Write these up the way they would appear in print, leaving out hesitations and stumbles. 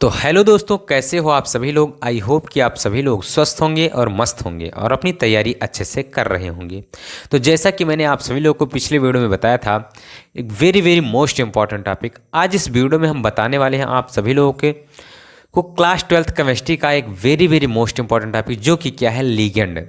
तो हेलो दोस्तों, कैसे हो आप सभी लोग। आई होप कि आप सभी लोग स्वस्थ होंगे और मस्त होंगे और अपनी तैयारी अच्छे से कर रहे होंगे। तो जैसा कि मैंने आप सभी लोगों को पिछले वीडियो में बताया था, एक very very most important topic आज इस वीडियो में हम बताने वाले हैं आप सभी लोगों के को क्लास 12th केमिस्ट्री का एक very very most important topic, जो कि क्या है, लिगेंड।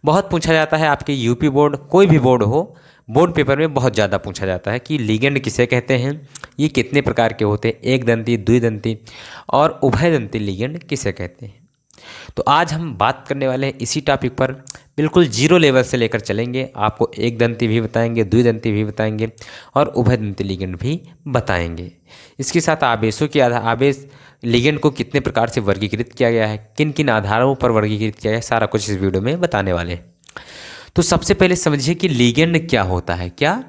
बहुत पूछा जाता है आपके यूपी बोर्ड, कोई भी बोर्ड हो, बोर्ड पेपर में बहुत ज़्यादा पूछा जाता है कि लिगेंड किसे कहते हैं, ये कितने प्रकार के होते हैं, एक दंती, द्विदंती और उभयदंती लिगेंड किसे कहते हैं। तो आज हम बात करने वाले हैं इसी टॉपिक पर, बिल्कुल जीरो लेवल से लेकर चलेंगे। आपको एक दंती भी बताएंगे, द्विदंती भी बताएंगे और उभयदंती लिगेंड भी बताएंगे। इसके साथ आवेशों के आवेश लिगेंड को कितने प्रकार से वर्गीकृत किया गया है, किन किन आधारों पर वर्गीकृत किया गया है, सारा कुछ इस वीडियो में बताने वाले हैं। तो सबसे पहले समझिए कि लिगेंड क्या होता है। क्या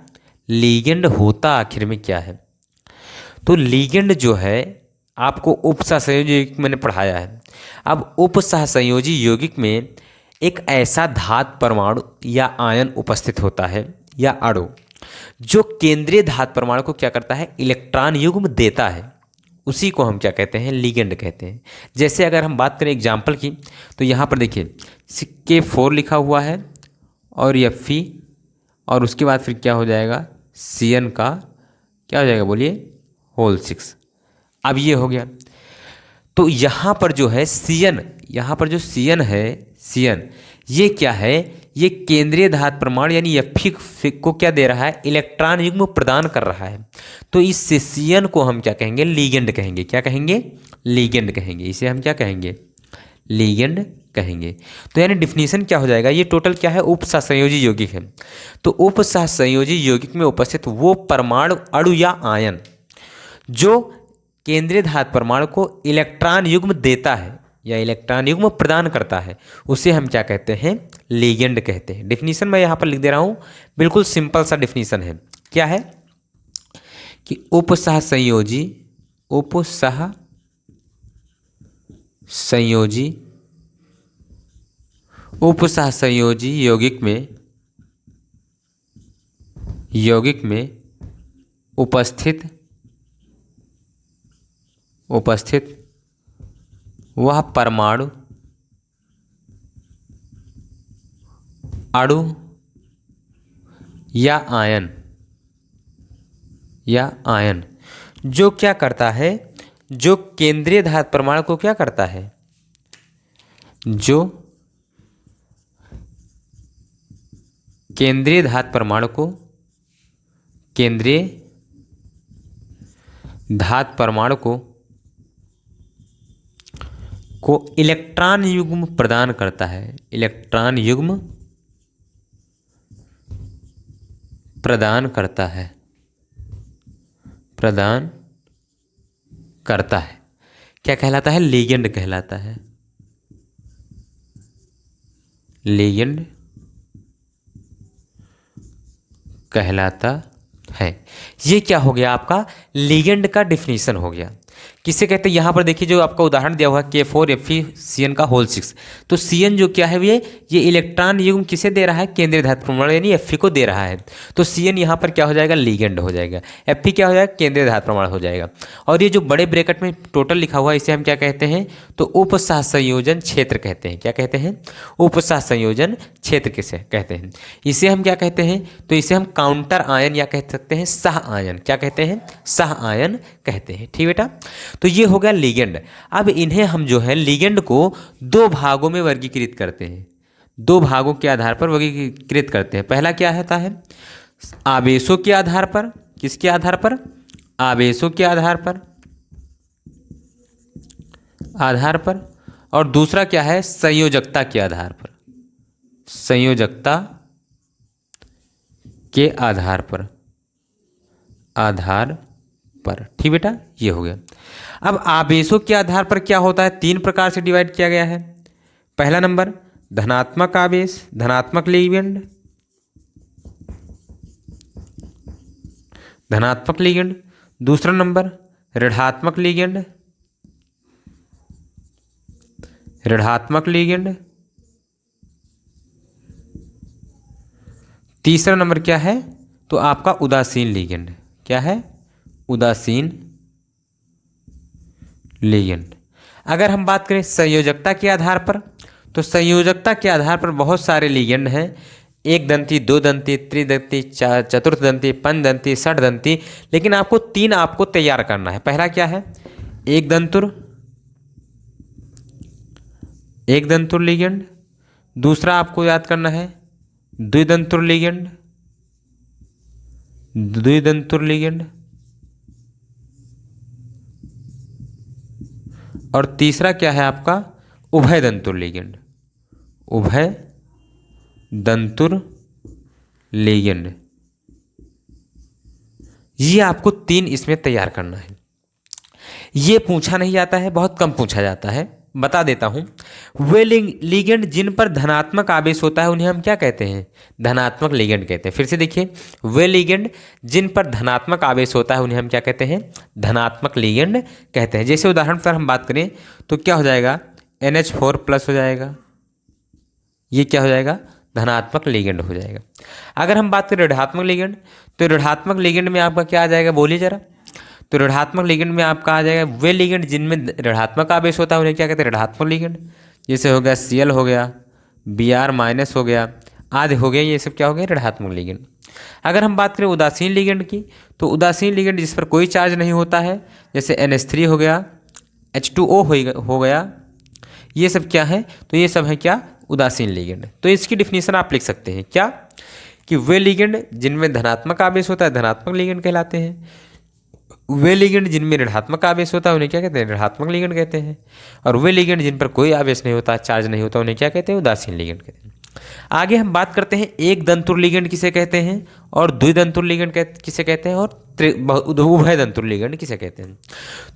लिगेंड होता आखिर में क्या है। तो लिगेंड जो है आपको उपसहसंयोजी यौगिक मैंने पढ़ाया है। अब उपसहसंयोजी यौगिक में एक ऐसा धातु परमाणु या आयन उपस्थित होता है या अणु, जो केंद्रीय धातु परमाणु को क्या करता है, इलेक्ट्रॉन युग्म देता है। उसी को हम क्या कहते हैं, लिगेंड कहते हैं। जैसे अगर हम बात करें एग्जाम्पल की, तो यहाँ पर देखिए K4 लिखा हुआ है और Fe, और उसके बाद फिर क्या हो जाएगा, Cn का क्या हो जाएगा बोलिए, होल 6। अब ये हो गया। तो यहाँ पर जो है Cn, यहाँ पर जो Cn है, Cn ये क्या है, ये केंद्रीय धातु परमाणु यानी Fe को क्या दे रहा है, इलेक्ट्रॉन युग्म प्रदान कर रहा है। तो इस Cn को हम क्या कहेंगे, लिगेंड कहेंगे। क्या कहेंगे, लिगेंड कहेंगे। इसे हम क्या कहेंगे, लिगेंड कहेंगे। तो यानी डिफिनीशन क्या हो जाएगा, ये टोटल क्या है, उपसहसंयोजी यौगिक है। तो उपसहसंयोजी यौगिक में उपस्थित वो परमाणु, अणु या आयन जो केंद्रीय धातु परमाणु को इलेक्ट्रॉन युग्म देता है या इलेक्ट्रॉन युग्म प्रदान करता है, उसे हम क्या कहते हैं, लिगेंड कहते हैं। डिफिनीशन मैं यहाँ पर लिख दे रहा हूँ, बिल्कुल सिंपल सा डिफिनीशन है। क्या है कि उपसहसंयोजी यौगिक में उपस्थित वह परमाणु, अणु या आयन जो क्या करता है, जो केंद्रीय धातु परमाणु को क्या करता है, जो केंद्रीय धातु परमाणु को इलेक्ट्रॉन युग्म प्रदान करता है, इलेक्ट्रॉन युग्म प्रदान करता है, क्या कहलाता है, लिगेंड कहलाता है। लिगेंड कहलाता है। ये क्या हो गया, आपका लिगेंड का डिफिनीशन हो गया। किसे कहते हैं, यहाँ पर देखिए जो आपका उदाहरण दिया हुआ है K4 Fe Cn का होल 6। तो Cn जो क्या है, ये इलेक्ट्रॉन युग्म किसे दे रहा है, केंद्रीय धातु परमाणु यानी Fe को दे रहा है। तो Cn यहाँ पर क्या हो जाएगा, लिगेंड हो जाएगा। Fe क्या हो जाएगा, केंद्रीय धातु परमाणु हो जाएगा। और ये जो बड़े ब्रैकेट में टोटल लिखा हुआ है, इसे हम क्या कहते हैं, तो उपसहसंयोजन क्षेत्र कहते हैं। क्या कहते हैं, उपसहसंयोजन क्षेत्र किसे कहते हैं। इसे हम क्या कहते हैं, तो इसे हम काउंटर आयन या कह सकते हैं सह आयन। क्या कहते हैं, सह आयन कहते हैं। ठीक बेटा, तो ये हो गया लिगेंड। अब इन्हें हम जो है लिगेंड को दो भागों में वर्गीकृत करते हैं, दो भागों के आधार पर वर्गीकृत करते हैं। पहला क्या होता है, आवेशों के आधार पर। किसके आधार पर, आवेशों के आधार पर। और दूसरा क्या है, संयोजकता के आधार पर, संयोजकता के आधार पर। ठीक बेटा, ये हो गया। अब आवेशों के आधार पर क्या होता है, तीन प्रकार से डिवाइड किया गया है। पहला नंबर धनात्मक आवेश, धनात्मक लिगेंड, दूसरा नंबर ऋणात्मक लिगेंड, तीसरा नंबर क्या है, तो आपका उदासीन लिगेंड। क्या है, उदासीन लिगेंड। अगर हम बात करें संयोजकता के आधार पर, तो संयोजकता के आधार पर बहुत सारे लिगेंड हैं, एक दंती, दो दंती, त्रिदंती, चतुर्थ दंती, पंचदंती, षठ दंती। लेकिन आपको तीन आपको तैयार करना है। पहला क्या है? एक दंतुर लिगेंड। दूसरा आपको याद करना है द्विदंतुर लिगेंड। और तीसरा क्या है आपका? उभयदंतुर लिगेंड। ये आपको तीन इसमें तैयार करना है। ये पूछा नहीं जाता है, बहुत कम पूछा जाता है, बता देता हूं। वे लिगेंड जिन पर धनात्मक आवेश होता है उन्हें हम क्या कहते हैं? धनात्मक लिगेंड कहते हैं। फिर से देखिए, वे लिगेंड जिन पर धनात्मक आवेश होता है उन्हें हम क्या कहते हैं? धनात्मक लिगेंड कहते हैं। जैसे उदाहरण पर हम बात करें तो क्या हो जाएगा? NH4+ हो जाएगा। ये क्या हो जाएगा? धनात्मक लिगेंड हो जाएगा। अगर हम बात करें ऋणात्मक लिगेंड, तो ऋणात्मक लिगेंड में आपका क्या आ जाएगा? बोलिए जरा। तो ऋणात्मक लिगेंड में आपका आ जाएगा वे लिगेंड जिनमें ऋणात्मक आवेश होता है उन्हें क्या कहते हैं? ऋणात्मक लिगेंड। जैसे हो गया Cl हो गया, Br- हो गया, आदि हो गया, ये सब क्या हो गया? ऋणात्मक लिगेंड। अगर हम बात करें उदासीन लिगेंड की, तो उदासीन लिगेंड जिस पर कोई चार्ज नहीं होता है, जैसे NH3 हो गया, H2O हो गया, ये सब क्या है? तो ये सब है क्या? उदासीन लिगेंड। तो इसकी डिफिनीशन आप लिख सकते हैं क्या? कि वे लिगेंड जिनमें धनात्मक आवेश होता है धनात्मक लिगेंड कहलाते हैं। वे लिगेंड जिनमें ऋणात्मक आवेश होता है उन्हें क्या कहते हैं? ऋणात्मक लिगेंड कहते हैं। और वे लिगेंड जिन पर कोई आवेश नहीं होता, चार्ज नहीं होता, उन्हें क्या कहते हैं? उदासीन लिगेंड कहते हैं। आगे हम बात करते हैं एक दंतुर लिगेंड किसे कहते हैं, और द्विदंतुर लिगेंड किसे कहते हैं, और उभयदंतुर लिगेंड किसे कहते हैं।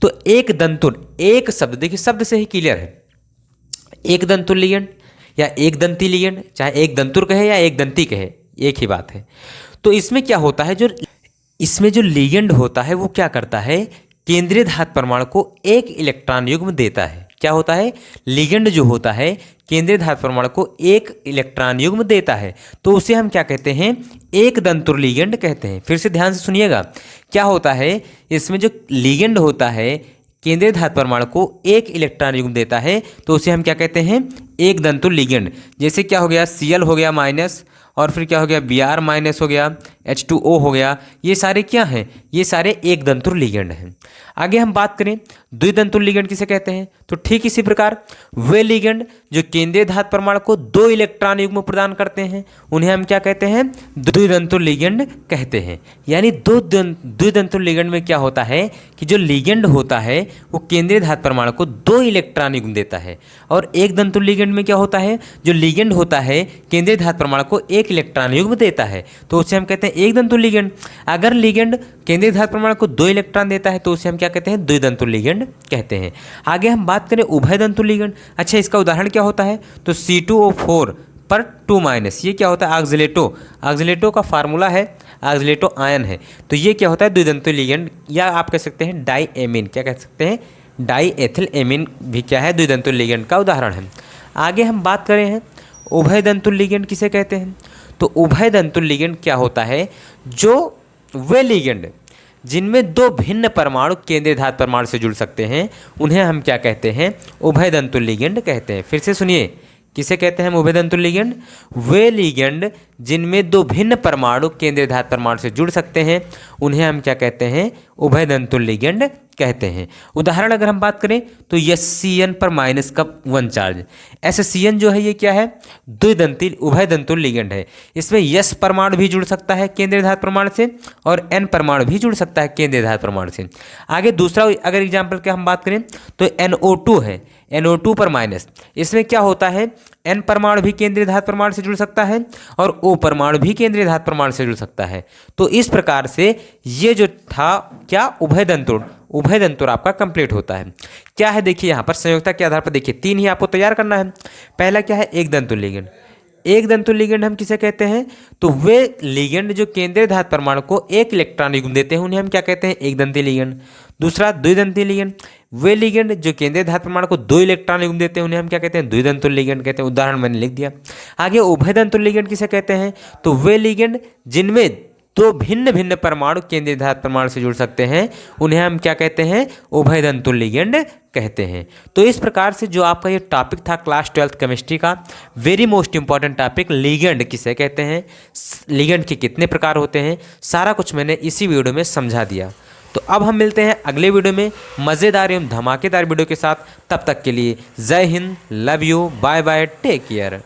तो एक दंतुर, एक शब्द, देखिए शब्द से ही क्लियर है। एक दंतुर लिगेंड या एक दंती लिगेंड, चाहे एक दंतुर कहे या एक दंती कहे, एक ही बात है। तो इसमें क्या होता है? इसमें जो लिगेंड होता है वो क्या करता है? केंद्रीय धातु परमाणु को एक इलेक्ट्रॉन युग्म देता है। क्या होता है? लिगेंड जो होता है केंद्रीय धातु परमाणु को एक इलेक्ट्रॉन युग्म देता है, तो उसे हम क्या कहते हैं? एक दंतुर लिगेंड कहते हैं। फिर से ध्यान से सुनिएगा, क्या होता है? इसमें जो लिगेंड होता है केंद्रीय धातु परमाणु को एक इलेक्ट्रॉन युग्म देता है, तो उसे हम क्या कहते हैं? एक दंतुर लिगेंड। जैसे क्या हो गया? Cl हो गया माइनस, और फिर क्या हो गया? Br- हो गया, H2O हो गया, ये सारे क्या हैं? ये सारे एक दंतुर लिगेंड हैं। आगे हम बात करें द्विदंतुर लिगेंड किसे कहते हैं, तो ठीक इसी प्रकार वे लिगेंड जो केंद्रीय धातु परमाणु को दो इलेक्ट्रॉन युग्म प्रदान करते हैं उन्हें हम क्या कहते हैं? द्विदंतुर लिगेंड कहते हैं। यानी द्विदंतुर लिगेंड में क्या होता है कि जो लिगेंड होता है वो केंद्रीय धातु परमाणु को दो इलेक्ट्रॉन युग्म देता है, और एक दंतुर लिगेंड में क्या होता है? जो लिगेंड होता है केंद्रीय धातु परमाणु को एक इलेक्ट्रॉन युग्म देता है, तो उसे हम कहते हैं एक दंतुर लिगेंड। अगर लिगेंड केंद्रीय धातु परमाणु को दो इलेक्ट्रॉन देता है तो उसे हम क्या कहते हैं? द्विदंतुर लिगेंड कहते हैं। आगे हम बात करें उभयदंतुर लिगेंड। अच्छा, इसका उदाहरण क्या होता है? तो C2O4 पर 2-, ये क्या होता है? ऑक्सीलेटो का फार्मूला है, ऑक्सीलेटो आयन है। तो ये क्या होता है? द्विदंतुर लिगेंड, या आप कह सकते हैं डाईएमीन। क्या कह सकते हैं? डाईएथिल एमीन भी क्या है? द्विदंतुर लिगेंड का उदाहरण है। आगे हम बात करें हैं उभयदंतुर लिगेंड किसे कहते हैं, तो उभयदंतुर लिगेंड क्या होता है? जो वे लिगेंड जिनमें दो भिन्न परमाणु केंद्रीय धातु परमाणु से जुड़ सकते हैं उन्हें हम क्या कहते हैं? उभयदंतुर लिगेंड कहते हैं। फिर से सुनिए, किसे कहते हैं हम उभयदंतुर लिगेंड? वे लिगेंड जिनमें दो भिन्न परमाणु केंद्रीय धातु परमाणु से जुड़ सकते हैं उन्हें हम क्या कहते हैं? उभयदंतुर लिगेंड कहते हैं। उदाहरण अगर हम बात करें तो SCN पर -1 चार्ज, SCN जो है ये क्या है? उभयदंतुर लिगेंड है। इसमें S परमाणु भी जुड़ सकता है केंद्रीय धातु परमाणु से, और N परमाणु भी जुड़ सकता है केंद्रीय धातु परमाणु से। आगे दूसरा अगर एग्जाम्पल की हम बात करें तो NO2 है, NO2 पर माइनस, इसमें क्या होता है? N परमाणु भी केंद्रीय धातु परमाणु से जुड़ सकता है, और O परमाणु भी केंद्रीय धातु परमाणु से जुड़ सकता है। तो इस प्रकार से ये जो था क्या? उभयदंतुर आपका कंप्लीट होता है। क्या है? देखिए यहाँ पर संयोजकता के आधार पर देखिए तीन ही आपको तैयार करना है। पहला क्या है? एक दंतुर लिगेंड। एक दंतुर लिगेंड हम किसे कहते हैं? तो वे लिगेंड जो केंद्रीय धातु परमाणु को एक इलेक्ट्रॉन युग्म देते हैं उन्हें हम क्या कहते हैं? एक दंती लिगेंड। दूसरा द्विदंती लिगेंड, वे लिगेंड जो केंद्रीय धातु परमाणु को दो इलेक्ट्रॉन युग्म देते हैं उन्हें हम क्या कहते हैं? द्विदंतुर लिगेंड कहते हैं। उदाहरण मैंने लिख दिया। आगे उभयदंतुर लिगेंड किसे कहते हैं? तो वे लिगेंड जिनमें दो भिन्न भिन्न परमाणु केंद्रीय धातु परमाणु से जुड़ सकते हैं उन्हें हम क्या कहते हैं? उभयदंतुर लिगेंड कहते हैं। तो इस प्रकार से जो आपका ये टॉपिक था क्लास 12th केमिस्ट्री का very most important topic, ligand किसे कहते हैं, लिगेंड के कितने प्रकार होते हैं, सारा कुछ मैंने इसी वीडियो में समझा दिया। तो अब हम मिलते हैं अगले वीडियो में मज़ेदार एवं धमाकेदार वीडियो के साथ। तब तक के लिए जय हिंद, love you, bye bye, take care.